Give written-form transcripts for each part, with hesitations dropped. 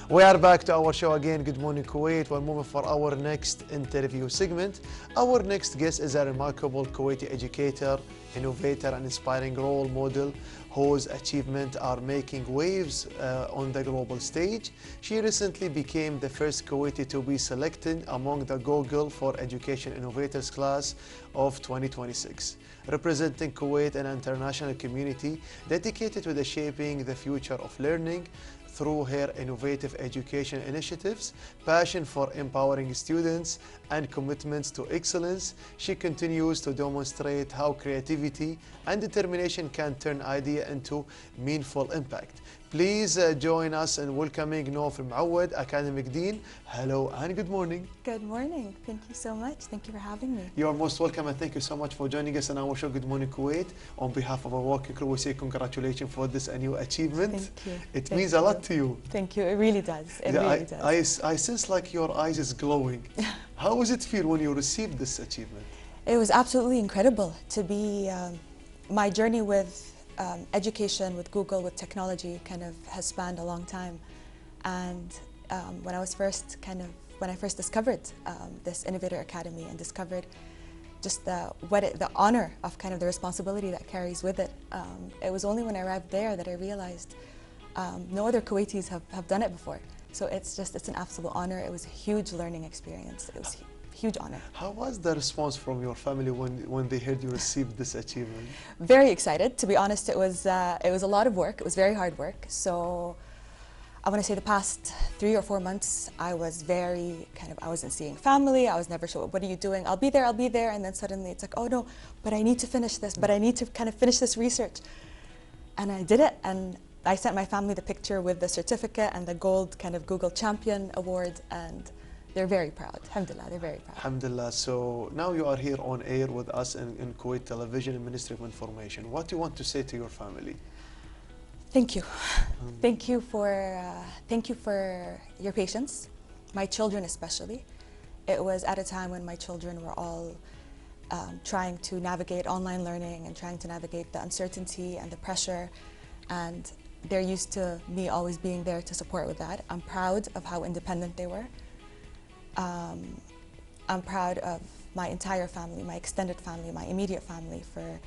We are back to our show again, Good Morning Kuwait. We're moving for our next interview segment. Our next guest is a remarkable Kuwaiti educator, innovator, and inspiring role model whose achievements are making waves on the global stage. She recently became the first Kuwaiti to be selected among the Google for Education Innovators class of 2026, representing Kuwait and an international community dedicated to the shaping the future of learning. Through her innovative education initiatives, passion for empowering students, and commitments to excellence, she continues to demonstrate how creativity and determination can turn idea into meaningful impact. Please join us in welcoming Nauf Almoawad, Academic Dean. Hello and good morning. Good morning. Thank you so much. Thank you for having me. You are most welcome, and thank you so much for joining us on our show, Good Morning Kuwait. On behalf of our working crew, we say congratulations for this new achievement. Thank you. It means a lot to you. Thank you. It really does. It really does. I sense like your eyes is glowing. How does it feel when you received this achievement? It was absolutely incredible to be, my journey with education, with Google, with technology kind of has spanned a long time. And when I first discovered this Innovator Academy and discovered just the honor of kind of the responsibility that carries with it, it was only when I arrived there that I realized no other Kuwaitis have done it before. So it's an absolute honor. It was a huge learning experience. It was a huge honor. How was the response from your family when they heard you received this achievement? Very excited. To be honest, it was a lot of work. It was very hard work. So I want to say the past 3 or 4 months, I was very I wasn't seeing family. I was never sure, what are you doing? I'll be there. And then suddenly it's like, oh no, but I need to finish this, but I need to kind of finish this research. And I did it. And I sent my family the picture with the certificate and the gold kind of Google Champion Award, and they're very proud. Alhamdulillah, they're very proud. Alhamdulillah. So now you are here on air with us in Kuwait Television and Ministry of Information. What do you want to say to your family? Thank you. Thank you for your patience, my children especially. It was at a time when my children were all trying to navigate online learning and trying to navigate the uncertainty and the pressure, and they're used to me always being there to support with that. I'm proud of how independent they were. I'm proud of my entire family, my extended family, my immediate family, for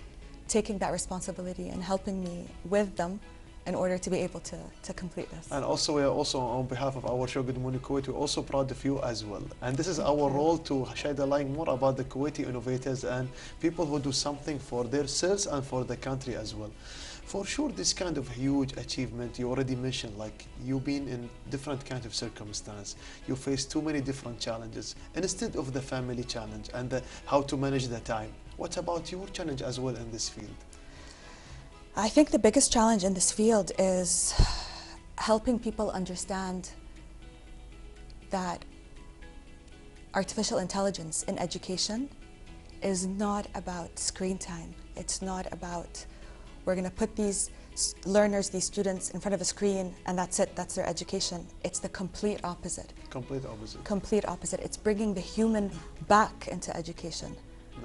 taking that responsibility and helping me with them in order to be able to complete this. And also, we are also on behalf of our show, Good Morning Kuwait, we're also proud of you as well. And this is our role to shed a light more about the Kuwaiti innovators and people who do something for themselves and for the country as well. For sure, this kind of huge achievement, you already mentioned, like you've been in different kinds of circumstances. You face too many different challenges instead of the family challenge and how to manage the time. What about your challenge as well in this field? I think the biggest challenge in this field is helping people understand that artificial intelligence in education is not about screen time. It's not about we're going to put these learners, these students in front of a screen and that's it, that's their education. It's the complete opposite. Complete opposite. Complete opposite. It's bringing the human back into education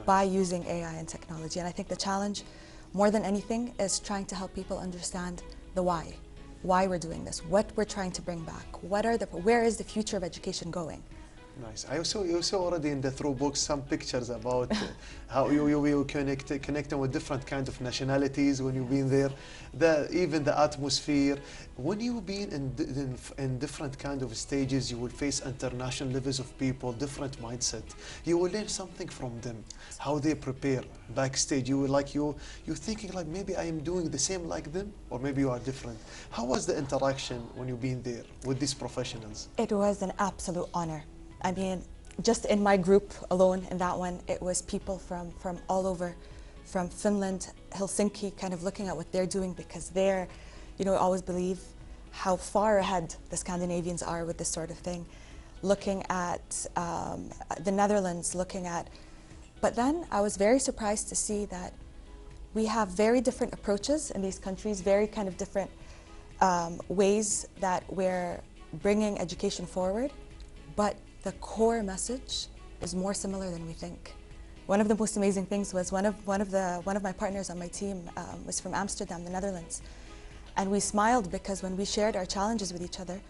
by using AI and technology. And I think the challenge, more than anything, is trying to help people understand the why we're doing this, what we're trying to bring back, where is the future of education going. Nice. You saw already in the through books some pictures about how you connecting with different kinds of nationalities when you've been there, even the atmosphere. When you've been in different kinds of stages, you will face international levels of people, different mindset. You will learn something from them, how they prepare backstage. You're thinking like maybe I am doing the same like them, or maybe you are different. How was the interaction when you've been there with these professionals? It was an absolute honor. I mean, just in my group alone, in that one, it was people from all over, from Finland, Helsinki, kind of looking at what they're doing, because they're, always believe how far ahead the Scandinavians are with this sort of thing. Looking at the Netherlands, but then I was very surprised to see that we have very different approaches in these countries, very kind of different ways that we're bringing education forward, but the core message is more similar than we think. One of the most amazing things was one of my partners on my team was from Amsterdam, the Netherlands, and we smiled because when we shared our challenges with each other,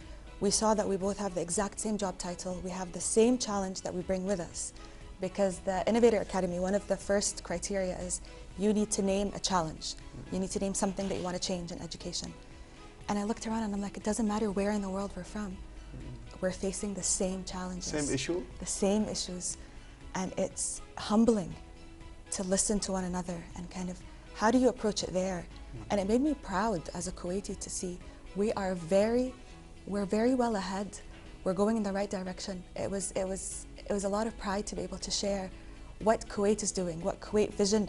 we saw that we both have the exact same job title. We have the same challenge that we bring with us. Because the Innovator Academy, one of the first criteria is you need to name a challenge. You need to name something that you want to change in education. And I looked around and I'm like, it doesn't matter where in the world we're from. We're facing the same challenges. Same issue? The same issues. And it's humbling to listen to one another and kind of, how do you approach it there? And it made me proud as a Kuwaiti to see we're very well ahead. We're going in the right direction. It was a lot of pride to be able to share what Kuwait is doing, what Kuwait Vision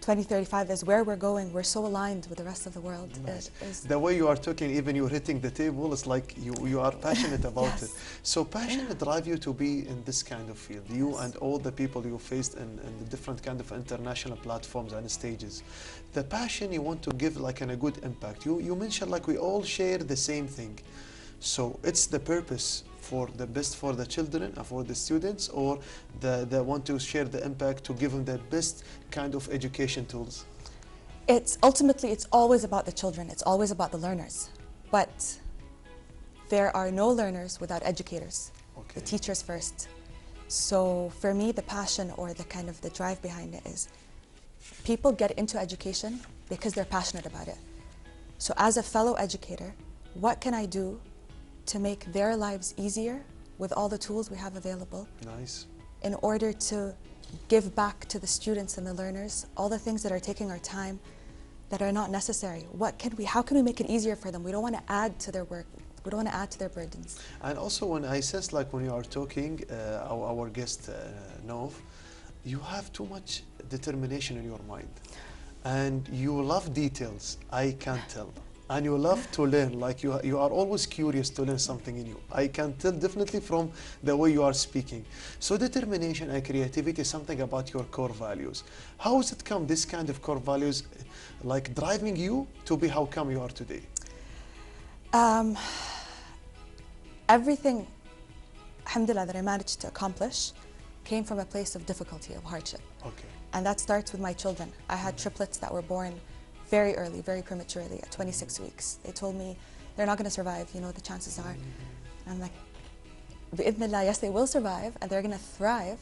2035 is, where we're going. We're so aligned with the rest of the world. Nice. The way you are talking, even you're hitting the table, it's like you are passionate about yes. it. So passion drive you to be in this kind of field. You yes. and all the people you faced in the different kind of international platforms and stages. The passion you want to give like a good impact. You mentioned like we all share the same thing. So it's the purpose for the best for the children and for the students, or the want to share the impact to give them the best kind of education tools? It's ultimately, it's always about the children. It's always about the learners. But there are no learners without educators. Okay. The teachers first. So for me, the passion or the kind of the drive behind it is people get into education because they're passionate about it. So as a fellow educator, what can I do to make their lives easier with all the tools we have available? Nice. In order to give back to the students and the learners all the things that are taking our time that are not necessary. How can we make it easier for them? We don't want to add to their work. We don't want to add to their burdens. And also when I sense like when you are talking, our guest Nauf, you have too much determination in your mind. And you love details, I can tell. And you love to learn, like you are always curious to learn something in you. I can tell definitely from the way you are speaking. So determination and creativity is something about your core values. How has it come, this kind of core values, like driving you to be how come you are today? Everything, alhamdulillah, that I managed to accomplish came from a place of difficulty, of hardship. Okay. And that starts with my children. I had triplets that were born very early, very prematurely, at 26 weeks. They told me they're not going to survive, you know, the chances are. And I'm like, bi'idhnillah, yes, they will survive and they're going to thrive.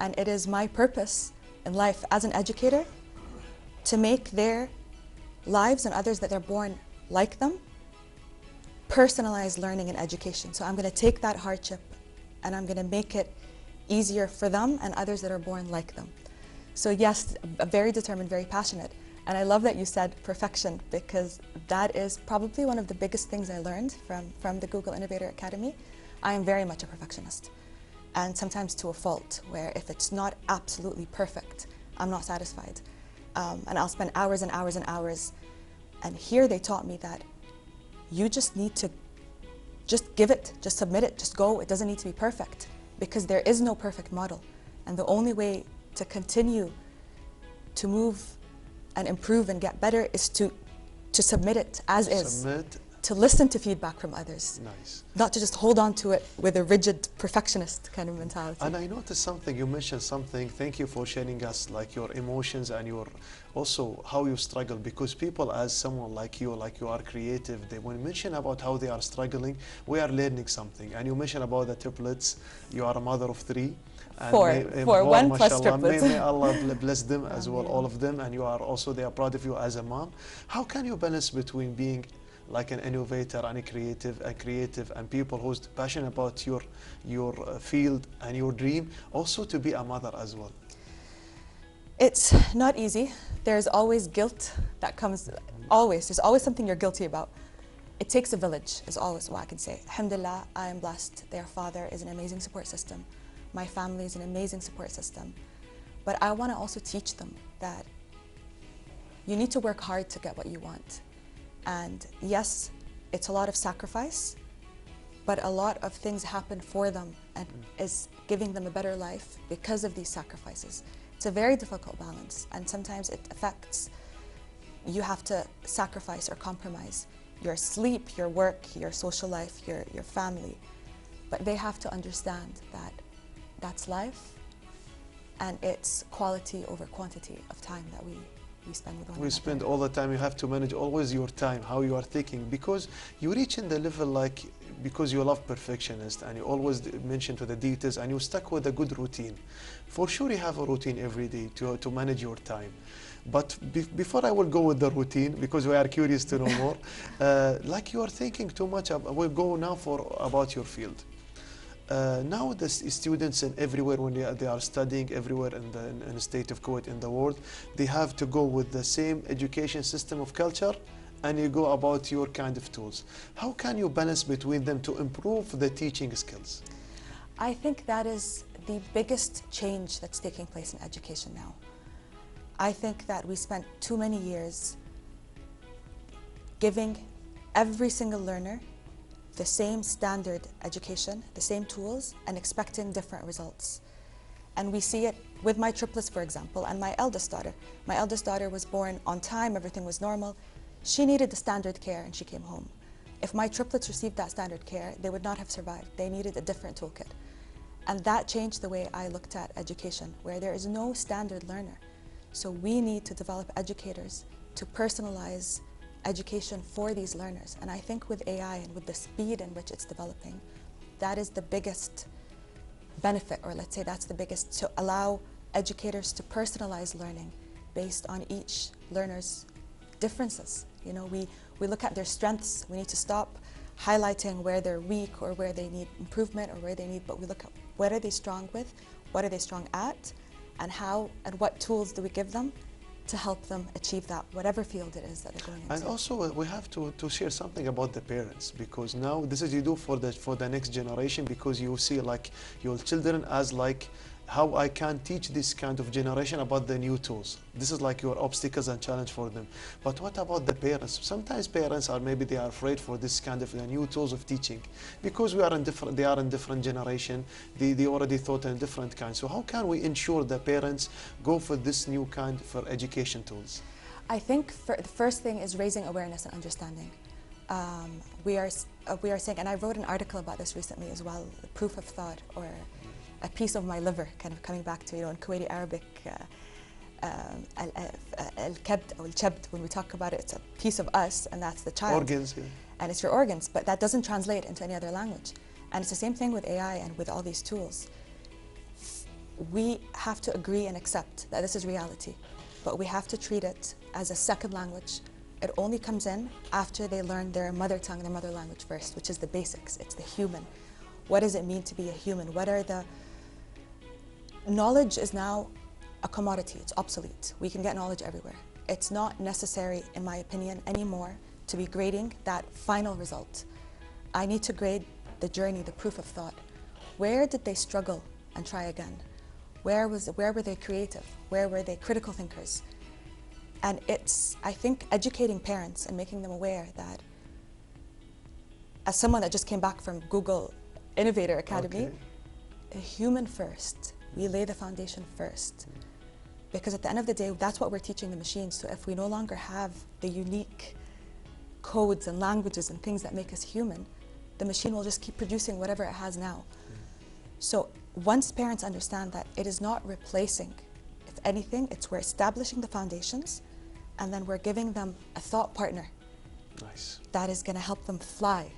And it is my purpose in life as an educator to make their lives and others that they're born like them, personalized learning and education. So I'm going to take that hardship and I'm going to make it easier for them and others that are born like them. So yes, very determined, very passionate. And I love that you said perfection, because that is probably one of the biggest things I learned from the Google Innovator Academy. I am very much a perfectionist, and sometimes to a fault, where if it's not absolutely perfect, I'm not satisfied. And I'll spend hours and hours and hours. And here they taught me that you just need to just give it, just submit it, just go. It doesn't need to be perfect, because there is no perfect model. And the only way to continue to move and improve and get better is to submit it as is. To listen to feedback from others. Nice. Not to just hold on to it with a rigid perfectionist kind of mentality. And I noticed something, you mentioned something, thank you for sharing us like your emotions and your also how you struggle, because people as someone like you are creative, they when mention about how they are struggling, we are learning something. And you mentioned about the triplets, you are a mother of 3. Four, one plus triplets. May Allah bless them as well, all of them, and you are also, they are proud of you as a mom. How can you balance between being like an innovator and a creative and people who's passionate about your field and your dream, also to be a mother as well? It's not easy. There's always guilt that comes, always. There's always something you're guilty about. It takes a village, is always what I can say. Alhamdulillah, I am blessed. Their father is an amazing support system. My family is an amazing support system. But I want to also teach them that you need to work hard to get what you want. And yes, it's a lot of sacrifice, but a lot of things happen for them and is giving them a better life because of these sacrifices. It's a very difficult balance, and sometimes it affects, you have to sacrifice or compromise your sleep, your work, your social life, your family. But they have to understand that that's life, and it's quality over quantity of time that we spend with one another. We spend all the time, you have to manage always your time, how you are thinking, because you reach in the level like because you love perfectionist and you always mention to the details and you stuck with a good routine. For sure you have a routine every day to manage your time. But before I will go with the routine, because we are curious to know more, like you are thinking too much, we'll go now about your field. Now the students and everywhere when they are studying everywhere in the state of Kuwait, in the world, they have to go with the same education system of culture, and you go about your kind of tools. How can you balance between them to improve the teaching skills? I think that is the biggest change that's taking place in education now. I think that we spent too many years giving every single learner the same standard education, the same tools, and expecting different results. And we see it with my triplets, for example, and my eldest daughter. My eldest daughter was born on time, everything was normal. She needed the standard care and she came home. If my triplets received that standard care, they would not have survived. They needed a different toolkit. And that changed the way I looked at education, where there is no standard learner. So we need to develop educators to personalize education for these learners. And I think with AI and with the speed in which it's developing, that is the biggest benefit, or let's say that's the biggest, to allow educators to personalize learning based on each learner's differences. You know, we look at their strengths. We need to stop highlighting where they're weak or where they need improvement or where they need, but we look at what are they strong with, what are they strong at, and how and what tools do we give them to help them achieve that, whatever field it is that they're going into. And also we have to share something about the parents, because now this is you do for the next generation, because you see like your children as like how I can teach this kind of generation about the new tools. This is like your obstacles and challenge for them. But what about the parents? Sometimes parents maybe they are afraid for this kind of the new tools of teaching, because they are in different generation. They already thought in different kinds. So how can we ensure the parents go for this new kind for education tools? I think the first thing is raising awareness and understanding. We are saying, and I wrote an article about this recently as well, the proof of thought, or a piece of my liver, kind of coming back to, you know, in Kuwaiti Arabic, al-kabd or al-chabd, when we talk about it, it's a piece of us, and that's the child. Organs, yeah. And it's your organs, but that doesn't translate into any other language. And it's the same thing with AI and with all these tools. We have to agree and accept that this is reality, but we have to treat it as a second language. It only comes in after they learn their mother tongue, their mother language first, which is the basics. It's the human. What does it mean to be a human? What are the... Knowledge is now a commodity. It's obsolete. We can get knowledge everywhere. It's not necessary, in my opinion, anymore to be grading that final result. I need to grade the journey, the proof of thought. Where did they struggle and try again? Where were they creative? Where were they critical thinkers? And it's, I think, educating parents and making them aware that, as someone that just came back from Google Innovator Academy, a human first. We lay the foundation first. Because at the end of the day, that's what we're teaching the machines. So if we no longer have the unique codes and languages and things that make us human, the machine will just keep producing whatever it has now. So once parents understand that it is not replacing, if anything, we're establishing the foundations, and then we're giving them a thought partner. Nice. That is going to help them fly.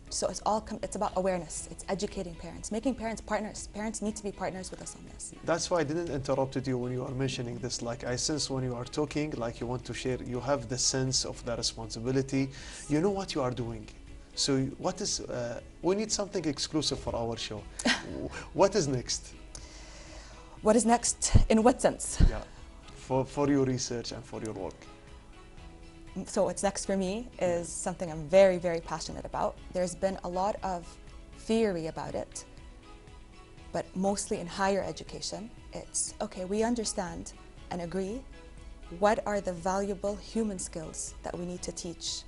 So it's about awareness. It's educating parents, making parents partners. Parents need to be partners with us on this. That's why I didn't interrupt you when you are mentioning this. Like I sense when you are talking, like you want to share, you have the sense of the responsibility. You know what you are doing. So what is, we need something exclusive for our show. What is next? What is next? In what sense? Yeah, for your research and for your work. So what's next for me is something I'm very, very passionate about. There's been a lot of theory about it, but mostly in higher education. It's, okay, we understand and agree what are the valuable human skills that we need to teach,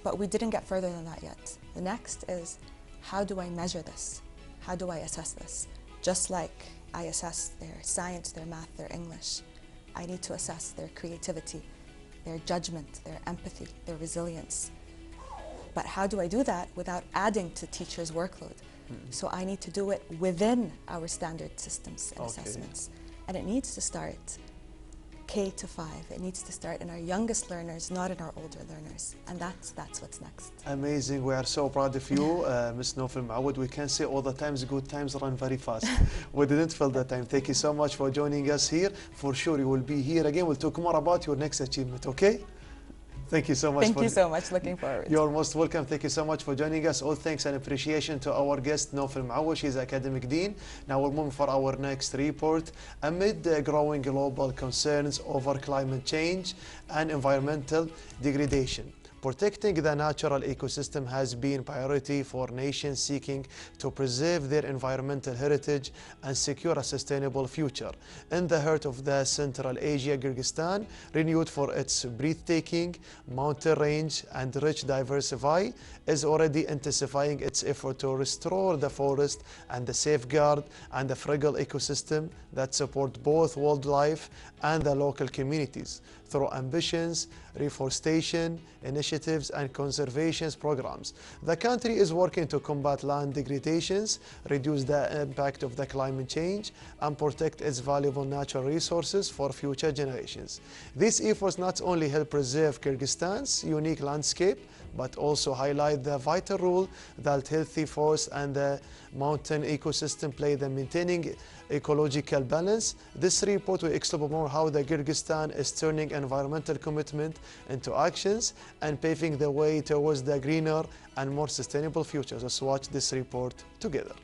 but we didn't get further than that yet. The next is, how do I measure this? How do I assess this? Just like I assess their science, their math, their English, I need to assess their creativity, their judgment, their empathy, their resilience. But how do I do that without adding to teachers' workload? So I need to do it within our standard systems and assessments. And it needs to start K to 5. It needs to start in our youngest learners, not in our older learners. And that's what's next. Amazing. We are so proud of you, Ms. Nauf Almoawad. We can say all the times good times run very fast. We didn't feel the time. Thank you so much for joining us here. For sure, you will be here again. We'll talk more about your next achievement, okay? Thank you so much. Thank you so much. Looking forward. You're most welcome. Thank you so much for joining us. All thanks and appreciation to our guest, Nauf Almoawad. She's academic dean. Now we're moving for our next report. Amid the growing global concerns over climate change and environmental degradation, protecting the natural ecosystem has been priority for nations seeking to preserve their environmental heritage and secure a sustainable future. In the heart of the Central Asia, Kyrgyzstan, renewed for its breathtaking mountain range and rich diversity, is already intensifying its effort to restore the forest and the safeguard and the fragile ecosystem that support both wildlife and the local communities through ambitions, reforestation initiatives and conservation programs. The country is working to combat land degradations, reduce the impact of the climate change, and protect its valuable natural resources for future generations. These efforts not only help preserve Kyrgyzstan's unique landscape, but also highlight the vital role that healthy forests and the mountain ecosystem play in maintaining ecological balance. This report will explore more how the Kyrgyzstan is turning environmental commitment into actions and paving the way towards the greener and more sustainable future. Let's watch this report together.